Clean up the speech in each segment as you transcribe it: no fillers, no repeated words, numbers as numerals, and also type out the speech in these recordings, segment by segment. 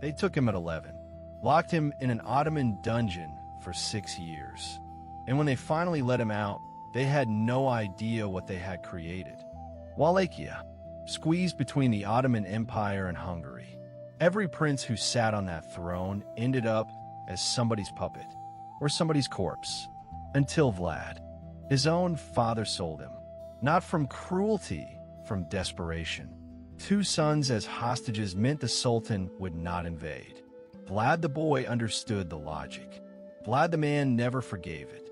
They took him at 11, locked him in an Ottoman dungeon for 6 years. And when they finally let him out, they had no idea what they had created. Wallachia, squeezed between the Ottoman Empire and Hungary. Every prince who sat on that throne ended up as somebody's puppet or somebody's corpse. Until Vlad. His own father sold him. Not from cruelty, from desperation. 2 sons as hostages meant the Sultan would not invade. Vlad the boy understood the logic. Vlad the man never forgave it.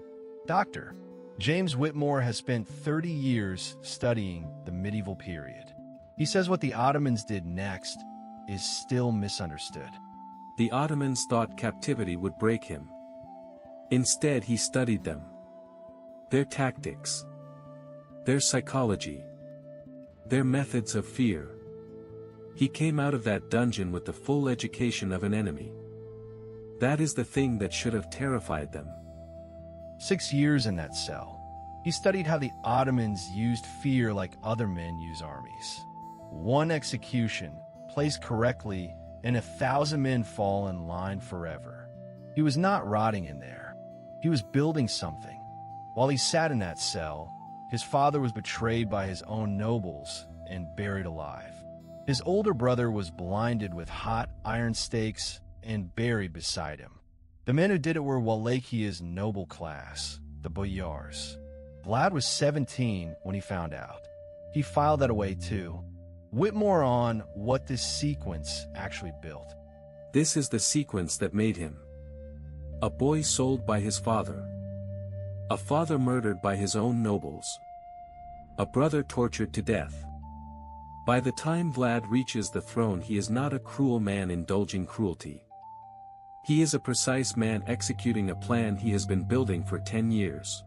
Dr. James Whitmore has spent 30 years studying the medieval period. He says what the Ottomans did next is still misunderstood. The Ottomans thought captivity would break him. Instead, he studied them. Their tactics. Their psychology. Their methods of fear. He came out of that dungeon with the full education of an enemy. That is the thing that should have terrified them. 6 years in that cell. He studied how the Ottomans used fear like other men use armies. 1 execution, placed correctly, and 1,000 men fall in line forever. He was not rotting in there. He was building something. While he sat in that cell, his father was betrayed by his own nobles and buried alive. His older brother was blinded with hot iron stakes and buried beside him. The men who did it were Wallachia's noble class, the boyars. Vlad was 17 when he found out. He filed that away too. Whitmore on what this sequence actually built. This is the sequence that made him. A boy sold by his father. A father murdered by his own nobles. A brother tortured to death. By the time Vlad reaches the throne, he is not a cruel man indulging cruelty. He is a precise man executing a plan he has been building for 10 years.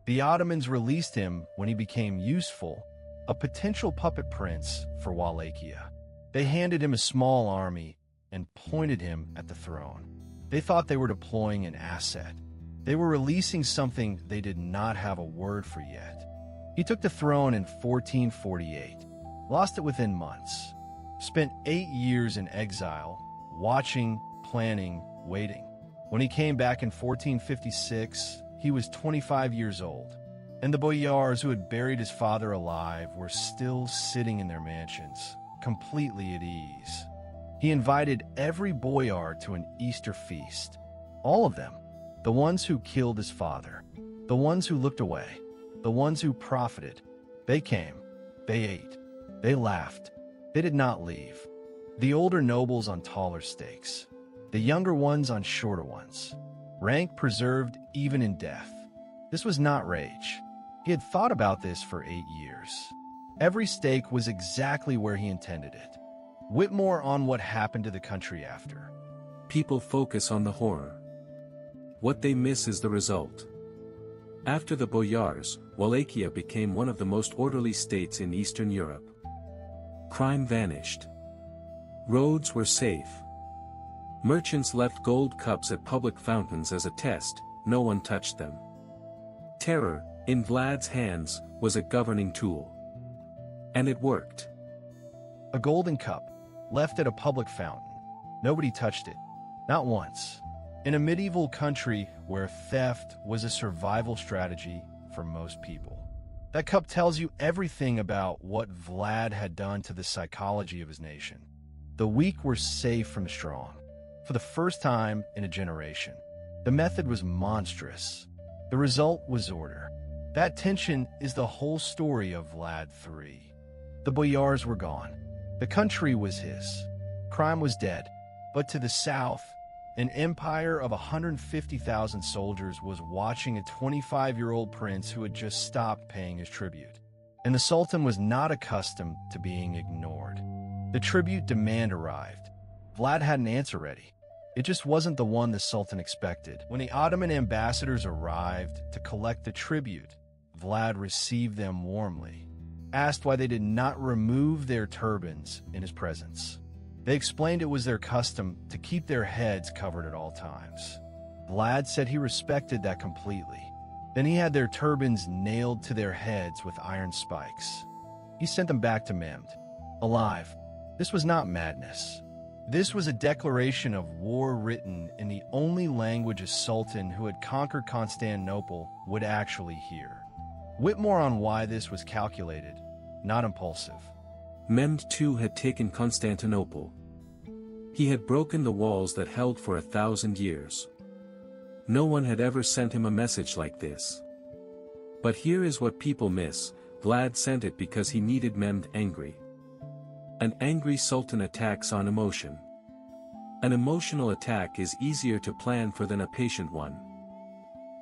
The Ottomans released him when he became useful, a potential puppet prince for Wallachia. They handed him a small army and pointed him at the throne. They thought they were deploying an asset. They were releasing something they did not have a word for yet. He took the throne in 1448, lost it within months, spent 8 years in exile, watching, planning, waiting. When he came back in 1456, he was 25 years old, and the boyars who had buried his father alive were still sitting in their mansions, completely at ease. He invited every boyar to an Easter feast. All of them. The ones who killed his father. The ones who looked away. The ones who profited. They came. They ate. They laughed. They did not leave. The older nobles on taller stakes. The younger ones on shorter ones. Rank preserved even in death. This was not rage. He had thought about this for 8 years. Every stake was exactly where he intended it. Whitmore on what happened to the country after. People focus on the horror. What they miss is the result. After the boyars, Wallachia became one of the most orderly states in Eastern Europe. Crime vanished. Roads were safe. Merchants left gold cups at public fountains as a test, no one touched them. Terror, in Vlad's hands, was a governing tool. And it worked. A golden cup, left at a public fountain. Nobody touched it. Not once. In a medieval country where theft was a survival strategy for most people. That cup tells you everything about what Vlad had done to the psychology of his nation. The weak were safe from the strong. For the first time in a generation. The method was monstrous. The result was order. That tension is the whole story of Vlad III. The boyars were gone. The country was his. Crime was dead. But to the south, an empire of 150,000 soldiers was watching a 25-year-old prince who had just stopped paying his tribute. And the Sultan was not accustomed to being ignored. The tribute demand arrived. Vlad had an answer ready. It just wasn't the one the Sultan expected. When the Ottoman ambassadors arrived to collect the tribute, Vlad received them warmly, asked why they did not remove their turbans in his presence. They explained it was their custom to keep their heads covered at all times. Vlad said he respected that completely. Then he had their turbans nailed to their heads with iron spikes. He sent them back to Mehmed, alive. This was not madness. This was a declaration of war written in the only language a sultan who had conquered Constantinople would actually hear. Whitmore on why this was calculated, not impulsive. Mehmed II had taken Constantinople. He had broken the walls that held for 1,000 years. No one had ever sent him a message like this. But here is what people miss: Vlad sent it because he needed Mehmed angry. An angry sultan attacks on emotion. An emotional attack is easier to plan for than a patient one.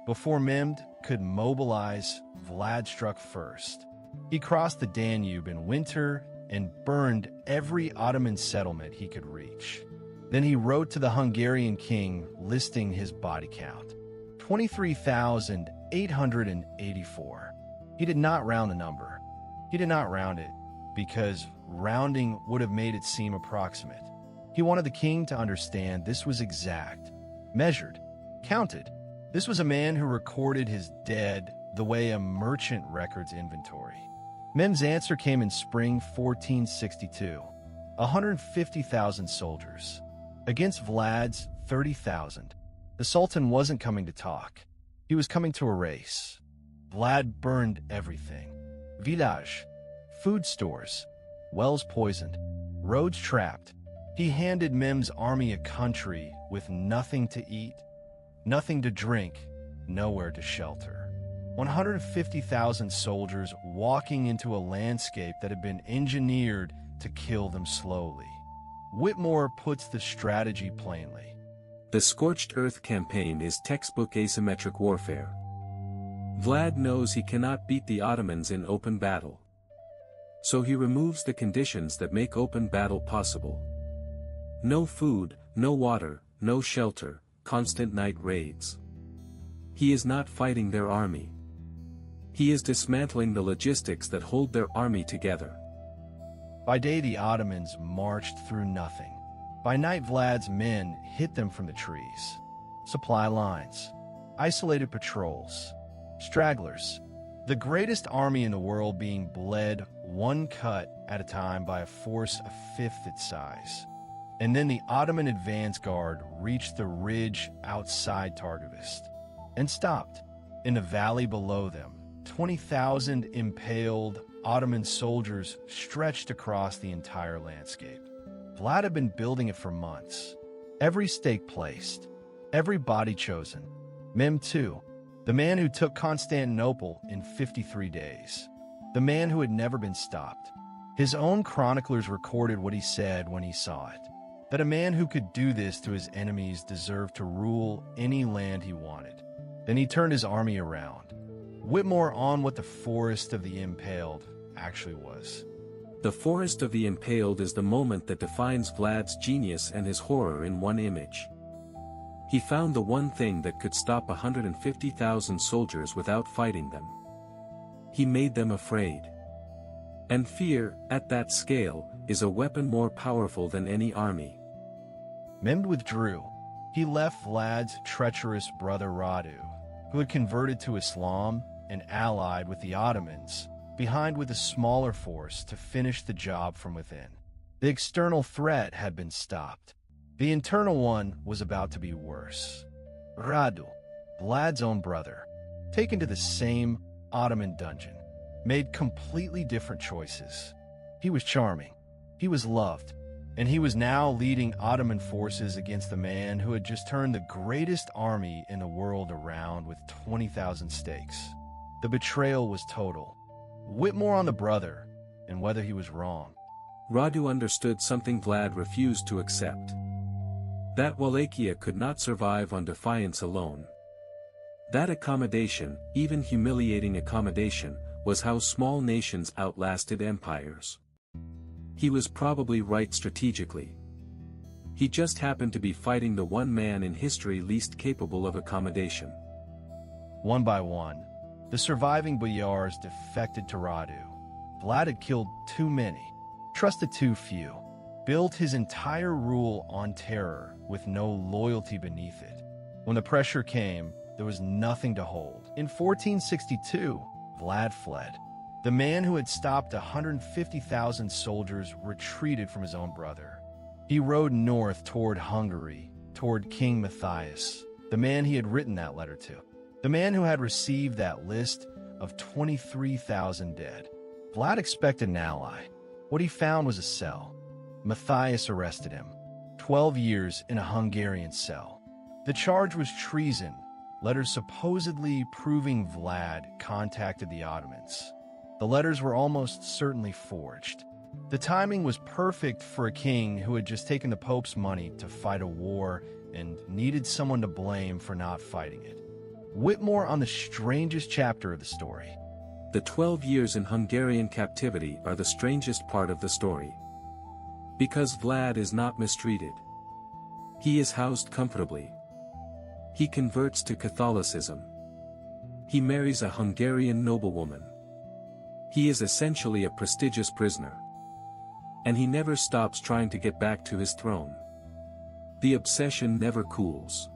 Before Mehmed could mobilize, Vlad struck first. He crossed the Danube in winter and burned every Ottoman settlement he could reach. Then he wrote to the Hungarian king listing his body count: 23,884. He did not round the number. He did not round it, because rounding would have made it seem approximate. He wanted the king to understand this was exact, measured, counted. This was a man who recorded his dead the way a merchant records inventory. Mehmed's answer came in spring 1462. 150,000 soldiers. Against Vlad's 30,000. The Sultan wasn't coming to talk. He was coming to erase. Vlad burned everything. Village, food stores, wells poisoned, roads trapped. He handed Mehmed's army a country with nothing to eat, nothing to drink, nowhere to shelter. 150,000 soldiers walking into a landscape that had been engineered to kill them slowly. Whitmore puts the strategy plainly. The Scorched Earth campaign is textbook asymmetric warfare. Vlad knows he cannot beat the Ottomans in open battle. So he removes the conditions that make open battle possible. No food, no water, no shelter, constant night raids. He is not fighting their army. He is dismantling the logistics that hold their army together. By day the Ottomans marched through nothing. By night Vlad's men hit them from the trees. Supply lines, isolated patrols, stragglers. The greatest army in the world being bled one cut at a time by a force a fifth its size. And then the Ottoman advance guard reached the ridge outside Targovist and stopped. In the valley below them, 20,000 impaled Ottoman soldiers stretched across the entire landscape. Vlad had been building it for months. Every stake placed, every body chosen. Mehmed II, the man who took Constantinople in 53 days. The man who had never been stopped. His own chroniclers recorded what he said when he saw it. That a man who could do this to his enemies deserved to rule any land he wanted. Then he turned his army around. Whitmore on what the Forest of the Impaled actually was. The Forest of the Impaled is the moment that defines Vlad's genius and his horror in one image. He found the one thing that could stop 150,000 soldiers without fighting them. He made them afraid. And fear, at that scale, is a weapon more powerful than any army. Mehmed withdrew. He left Vlad's treacherous brother Radu, who had converted to Islam and allied with the Ottomans, behind with a smaller force to finish the job from within. The external threat had been stopped. The internal one was about to be worse. Radu, Vlad's own brother, taken to the same Ottoman dungeon, made completely different choices. He was charming, he was loved, and he was now leading Ottoman forces against the man who had just turned the greatest army in the world around with 20,000 stakes. The betrayal was total. Whitmore on the brother, and whether he was wrong. Radu understood something Vlad refused to accept. That Wallachia could not survive on defiance alone. That accommodation, even humiliating accommodation, was how small nations outlasted empires. He was probably right strategically. He just happened to be fighting the one man in history least capable of accommodation. One by one, the surviving boyars defected to Radu. Vlad had killed too many, trusted too few, built his entire rule on terror with no loyalty beneath it. When the pressure came, there was nothing to hold. In 1462, Vlad fled. The man who had stopped 150,000 soldiers retreated from his own brother. He rode north toward Hungary, toward King Matthias, the man he had written that letter to, the man who had received that list of 23,000 dead. Vlad expected an ally. What he found was a cell. Matthias arrested him. 12 years in a Hungarian cell. The charge was treason. Letters supposedly proving Vlad contacted the Ottomans. The letters were almost certainly forged. The timing was perfect for a king who had just taken the Pope's money to fight a war and needed someone to blame for not fighting it. Whitmore on the strangest chapter of the story. The 12 years in Hungarian captivity are the strangest part of the story. Because Vlad is not mistreated. He is housed comfortably. He converts to Catholicism. He marries a Hungarian noblewoman. He is essentially a prestigious prisoner. And he never stops trying to get back to his throne. The obsession never cools.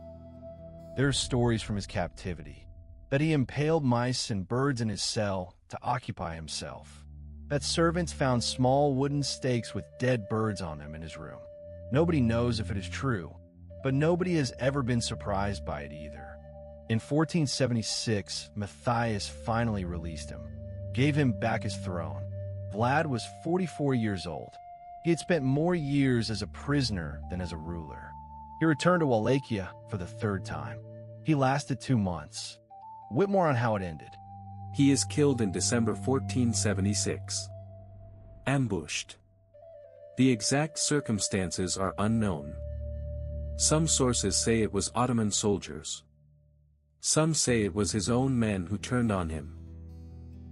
There are stories from his captivity, that he impaled mice and birds in his cell to occupy himself, that servants found small wooden stakes with dead birds on them in his room. Nobody knows if it is true, but nobody has ever been surprised by it either. In 1476, Matthias finally released him, gave him back his throne. Vlad was 44 years old. He had spent more years as a prisoner than as a ruler. He returned to Wallachia for the third time. He lasted 2 months. Whitmore on how it ended. He is killed in December 1476. Ambushed. The exact circumstances are unknown. Some sources say it was Ottoman soldiers. Some say it was his own men who turned on him.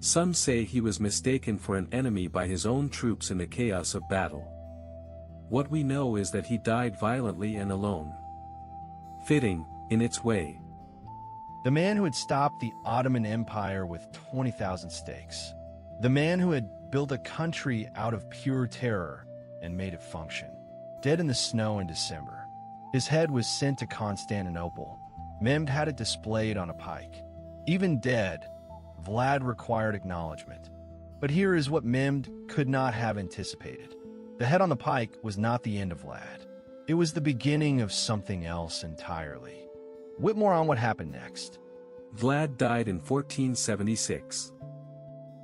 Some say he was mistaken for an enemy by his own troops in the chaos of battle. What we know is that he died violently and alone. Fitting, in its way. The man who had stopped the Ottoman Empire with 20,000 stakes. The man who had built a country out of pure terror and made it function. Dead in the snow in December. His head was sent to Constantinople. Mehmed had it displayed on a pike. Even dead, Vlad required acknowledgement. But here is what Mehmed could not have anticipated. The head on the pike was not the end of Vlad. It was the beginning of something else entirely. Whitmore on what happened next. Vlad died in 1476.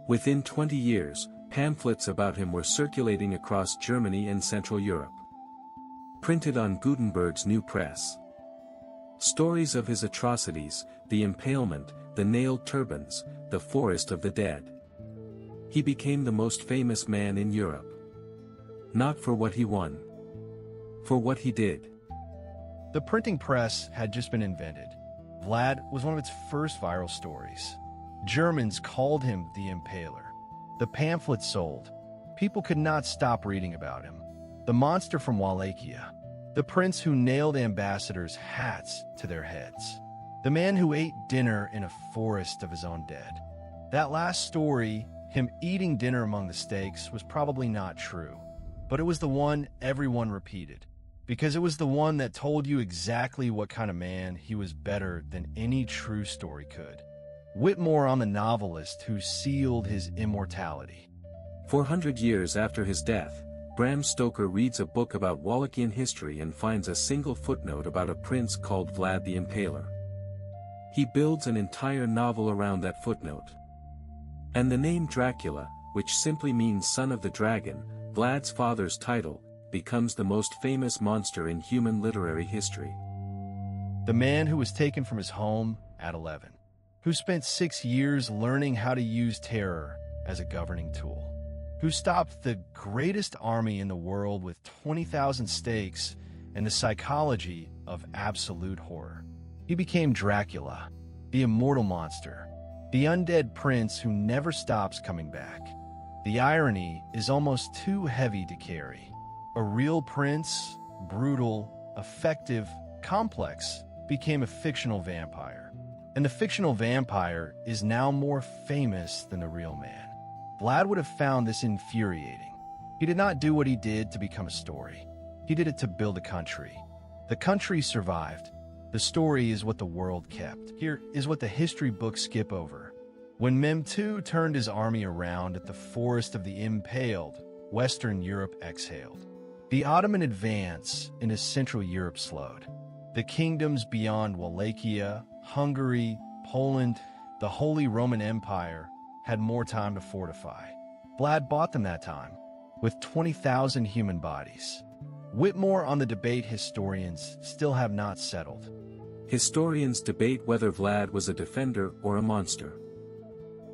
Within 20 years, pamphlets about him were circulating across Germany and Central Europe. Printed on Gutenberg's new press. Stories of his atrocities, the impalement, the nailed turbans, the forest of the dead. He became the most famous man in Europe. Not for what he won. For what he did. The printing press had just been invented. Vlad was one of its first viral stories. Germans called him the Impaler. The pamphlet sold. People could not stop reading about him. The monster from Wallachia. The prince who nailed ambassadors' hats to their heads. The man who ate dinner in a forest of his own dead. That last story, him eating dinner among the stakes, was probably not true. But it was the one everyone repeated. Because it was the one that told you exactly what kind of man he was, better than any true story could. Whitmore on the novelist who sealed his immortality. 400 years after his death, Bram Stoker reads a book about Wallachian history and finds a single footnote about a prince called Vlad the Impaler. He builds an entire novel around that footnote. And the name Dracula, which simply means son of the dragon, Vlad's father's title, becomes the most famous monster in human literary history. The man who was taken from his home at 11, who spent 6 years learning how to use terror as a governing tool, who stopped the greatest army in the world with 20,000 stakes and the psychology of absolute horror. He became Dracula, the immortal monster, the undead prince who never stops coming back. The irony is almost too heavy to carry. A real prince, brutal, effective, complex, became a fictional vampire. And the fictional vampire is now more famous than the real man. Vlad would have found this infuriating. He did not do what he did to become a story. He did it to build a country. The country survived. The story is what the world kept. Here is what the history books skip over. When Mehmed II turned his army around at the forest of the Impaled, Western Europe exhaled. The Ottoman advance into Central Europe slowed. The kingdoms beyond Wallachia, Hungary, Poland, the Holy Roman Empire had more time to fortify. Vlad bought them that time, with 20,000 human bodies. Whitmore on the debate historians still have not settled. Historians debate whether Vlad was a defender or a monster.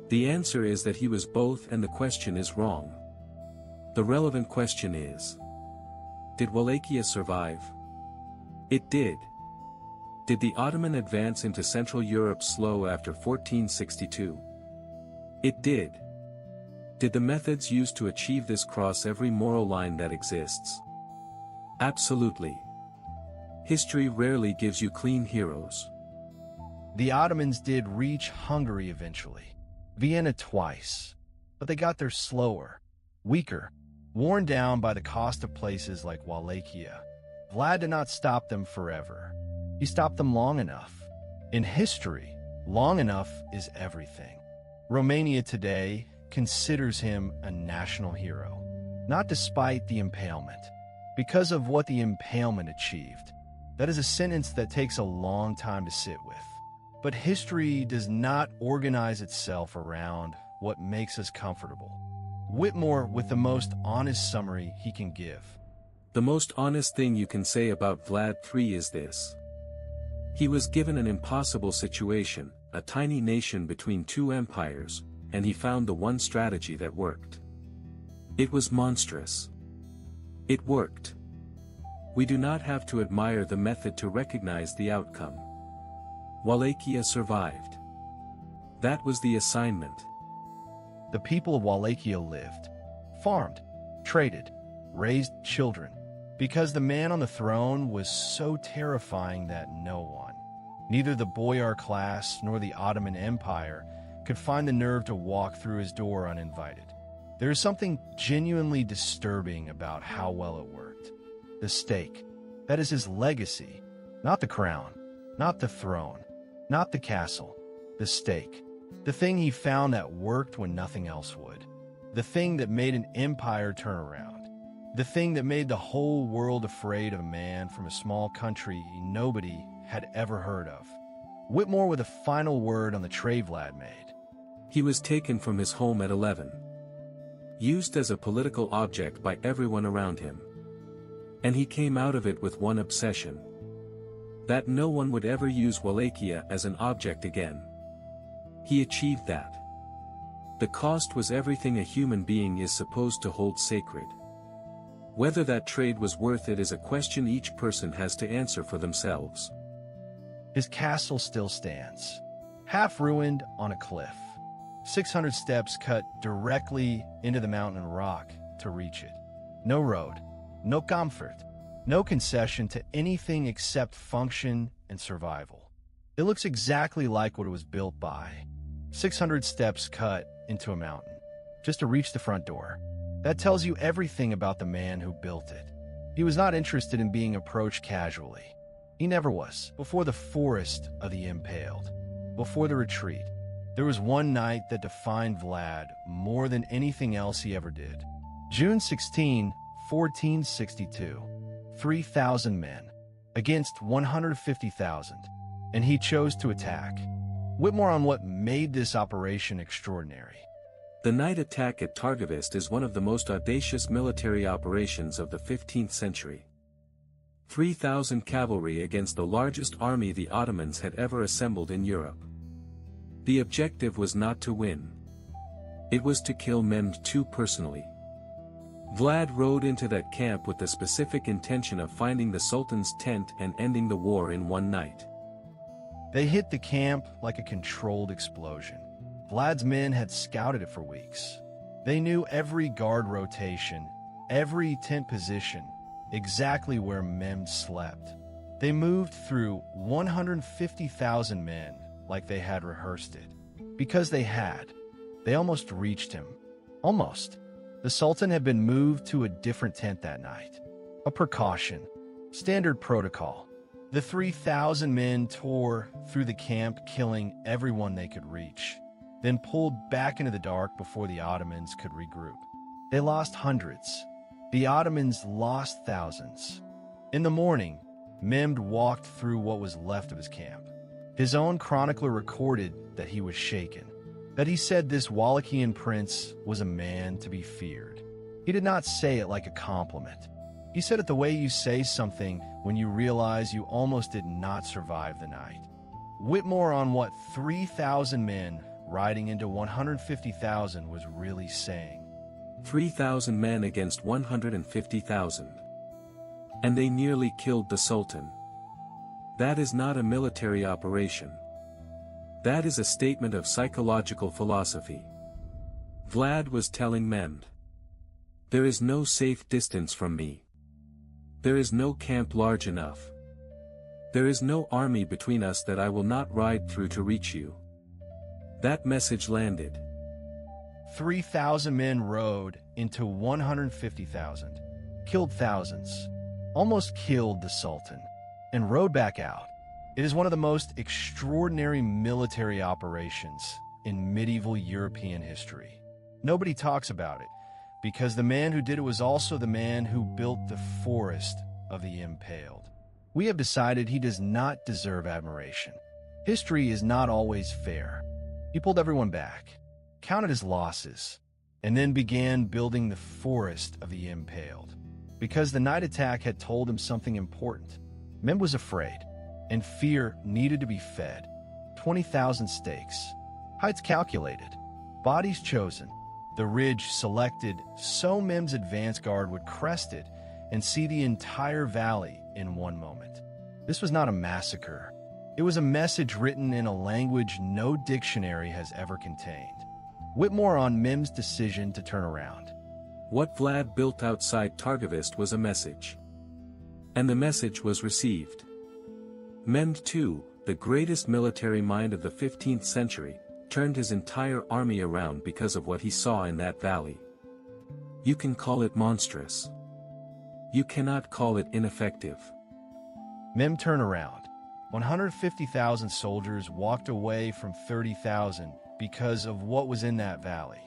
The answer is that he was both, and the question is wrong. The relevant question is: did Wallachia survive? It did. Did the Ottoman advance into Central Europe slow after 1462? It did. Did the methods used to achieve this cross every moral line that exists? Absolutely. History rarely gives you clean heroes. The Ottomans did reach Hungary eventually, Vienna twice, but they got there slower, weaker, worn down by the cost of places like Wallachia. Vlad did not stop them forever. He stopped them long enough. In history, long enough is everything. Romania today considers him a national hero, not despite the impalement, because of what the impalement achieved. That is a sentence that takes a long time to sit with. But history does not organize itself around what makes us comfortable. Whitmore with the most honest summary he can give. The most honest thing you can say about Vlad III is this. He was given an impossible situation, a tiny nation between two empires, and he found the one strategy that worked. It was monstrous. It worked. We do not have to admire the method to recognize the outcome. Wallachia survived. That was the assignment. The people of Wallachia lived, farmed, traded, raised children, because the man on the throne was so terrifying that no one, neither the boyar class nor the Ottoman Empire, could find the nerve to walk through his door uninvited. There is something genuinely disturbing about how well it worked. The stake, that is his legacy, not the crown, not the throne, not the castle, the stake. The thing he found that worked when nothing else would. The thing that made an empire turn around. The thing that made the whole world afraid of a man from a small country nobody had ever heard of. Whitmore with a final word on the trade Vlad made. He was taken from his home at 11. Used as a political object by everyone around him. And he came out of it with one obsession. That no one would ever use Wallachia as an object again. He achieved that. The cost was everything a human being is supposed to hold sacred. Whether that trade was worth it is a question each person has to answer for themselves. His castle still stands, half ruined on a cliff. 600 steps cut directly into the mountain rock to reach it. No road, no comfort, no concession to anything except function and survival. It looks exactly like what it was built by. 600 steps cut into a mountain, just to reach the front door. That tells you everything about the man who built it. He was not interested in being approached casually. He never was. Before the forest of the Impaled, before the retreat, there was one night that defined Vlad more than anything else he ever did. June 16, 1462. 3,000 men against 150,000, and he chose to attack. Whitmore on what made this operation extraordinary. The night attack at Targovist is one of the most audacious military operations of the 15th century. 3,000 cavalry against the largest army the Ottomans had ever assembled in Europe. The objective was not to win. It was to kill Mehmed II personally. Vlad rode into that camp with the specific intention of finding the Sultan's tent and ending the war in one night. They hit the camp like a controlled explosion. Vlad's men had scouted it for weeks. They knew every guard rotation, every tent position, exactly where Mehmed slept. They moved through 150,000 men like they had rehearsed it. Because they had. They almost reached him. Almost. The Sultan had been moved to a different tent that night. A precaution. Standard protocol. The 3,000 men tore through the camp, killing everyone they could reach, then pulled back into the dark before the Ottomans could regroup. They lost hundreds. The Ottomans lost thousands. In the morning, Mehmed walked through what was left of his camp. His own chronicler recorded that he was shaken, that he said this Wallachian prince was a man to be feared. He did not say it like a compliment. He said it the way you say something when you realize you almost did not survive the night. Whitmore on what 3,000 men riding into 150,000 was really saying. 3,000 men against 150,000. And they nearly killed the Sultan. That is not a military operation. That is a statement of psychological philosophy. Vlad was telling Mehmed. There is no safe distance from me. There is no camp large enough. There is no army between us that I will not ride through to reach you. That message landed. 3,000 men rode into 150,000, killed thousands, almost killed the Sultan, and rode back out. It is one of the most extraordinary military operations in medieval European history. Nobody talks about it, because the man who did it was also the man who built the forest of the Impaled. We have decided he does not deserve admiration. History is not always fair. He pulled everyone back, counted his losses, and then began building the forest of the Impaled. Because the night attack had told him something important. Mehmed was afraid, and fear needed to be fed. 20,000 stakes, heights calculated, bodies chosen, the ridge selected so Mehmed's advance guard would crest it and see the entire valley in one moment. This was not a massacre. It was a message written in a language no dictionary has ever contained. Whitmore on Mehmed's decision to turn around. What Vlad built outside Targovist was a message. And the message was received. Mehmed II, the greatest military mind of the 15th century, turned his entire army around because of what he saw in that valley. You can call it monstrous. You cannot call it ineffective. Mehmed turned around. 150,000 soldiers walked away from 30,000 because of what was in that valley.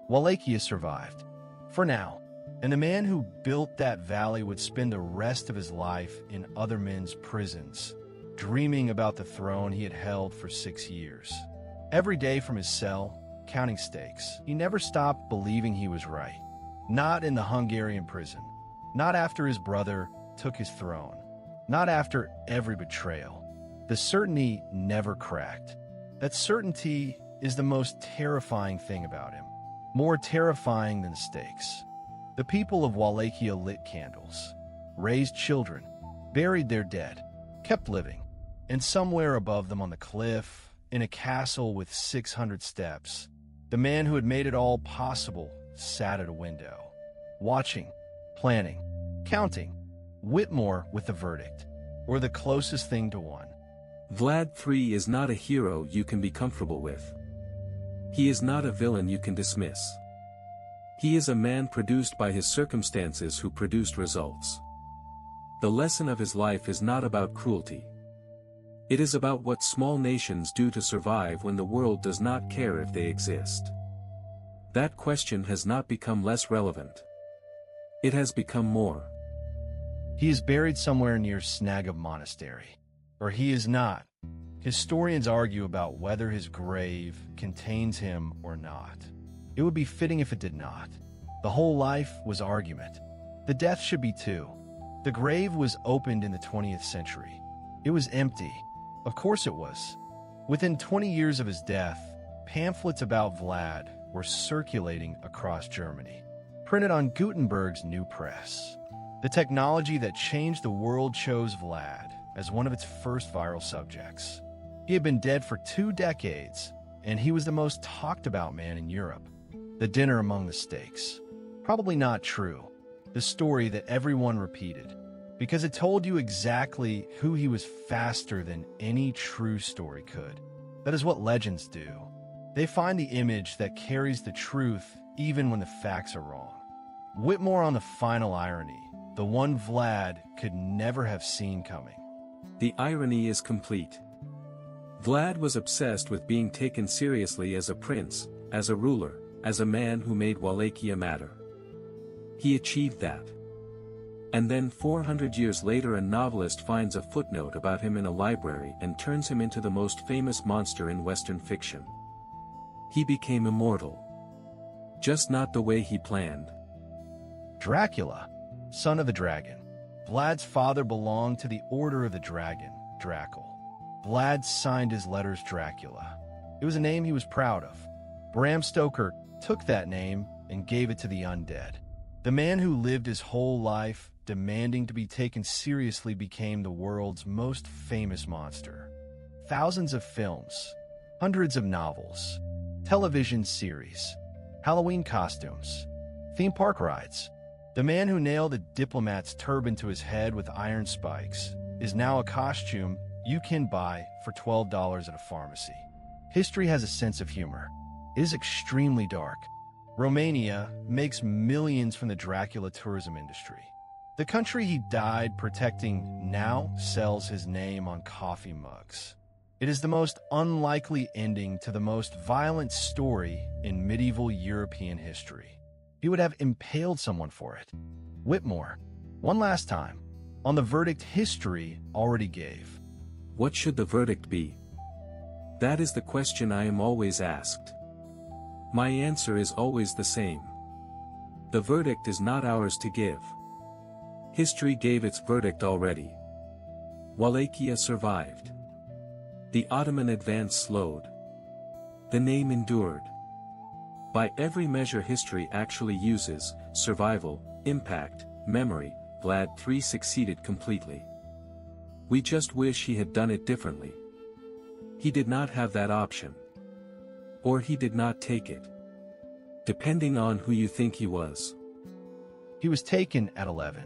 Wallachia survived. For now. And the man who built that valley would spend the rest of his life in other men's prisons, dreaming about the throne he had held for 6 years. Every day from his cell, counting stakes, he never stopped believing he was right. Not in the Hungarian prison. Not after his brother took his throne. Not after every betrayal. The certainty never cracked. That certainty is the most terrifying thing about him. More terrifying than stakes. The people of Wallachia lit candles, raised children, buried their dead, kept living, and somewhere above them on the cliff, in a castle with 600 steps, the man who had made it all possible sat at a window, watching, planning, counting, Whitmore with the verdict, or the closest thing to one. Vlad III is not a hero you can be comfortable with. He is not a villain you can dismiss. He is a man produced by his circumstances who produced results. The lesson of his life is not about cruelty. It is about what small nations do to survive when the world does not care if they exist. That question has not become less relevant. It has become more. He is buried somewhere near Snagov Monastery. Or he is not. Historians argue about whether his grave contains him or not. It would be fitting if it did not. The whole life was argument. The death should be too. The grave was opened in the 20th century. It was empty. Of course it was. Within 20 years of his death, pamphlets about Vlad were circulating across Germany, printed on Gutenberg's new press. The technology that changed the world chose Vlad as one of its first viral subjects. He had been dead for 2 decades, and he was the most talked about man in Europe. The dinner among the stakes. Probably not true. The story that everyone repeated. Because it told you exactly who he was faster than any true story could. That is what legends do. They find the image that carries the truth even when the facts are wrong. Whitmore on the final irony, the one Vlad could never have seen coming. The irony is complete. Vlad was obsessed with being taken seriously as a prince, as a ruler, as a man who made Wallachia matter. He achieved that. And then 400 years later a novelist finds a footnote about him in a library and turns him into the most famous monster in Western fiction. He became immortal. Just not the way he planned. Dracula, son of the dragon. Vlad's father belonged to the Order of the Dragon, Dracul. Vlad signed his letters Dracula. It was a name he was proud of. Bram Stoker took that name and gave it to the undead. The man who lived his whole life demanding to be taken seriously became the world's most famous monster. Thousands of films, hundreds of novels, television series, Halloween costumes, theme park rides. The man who nailed a diplomat's turban to his head with iron spikes is now a costume you can buy for $12 at a pharmacy. History has a sense of humor. It is extremely dark. Romania makes millions from the Dracula tourism industry. The country he died protecting now sells his name on coffee mugs. It is the most unlikely ending to the most violent story in medieval European history. He would have impaled someone for it. Whitmore, one last time, on the verdict history already gave. What should the verdict be? That is the question I am always asked. My answer is always the same. The verdict is not ours to give. History gave its verdict already. Wallachia survived. The Ottoman advance slowed. The name endured. By every measure history actually uses, survival, impact, memory, Vlad III succeeded completely. We just wish he had done it differently. He did not have that option. Or he did not take it. Depending on who you think he was. He was taken at 11,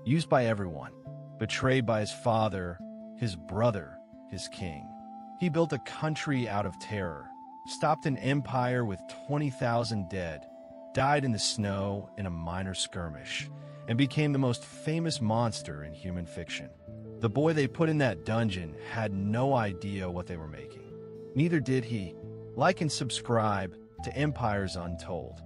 used by everyone, betrayed by his father, his brother, his king. He built a country out of terror, stopped an empire with 20,000 dead, died in the snow in a minor skirmish, and became the most famous monster in human fiction. The boy they put in that dungeon had no idea what they were making. Neither did he. Like and subscribe to Empires Untold.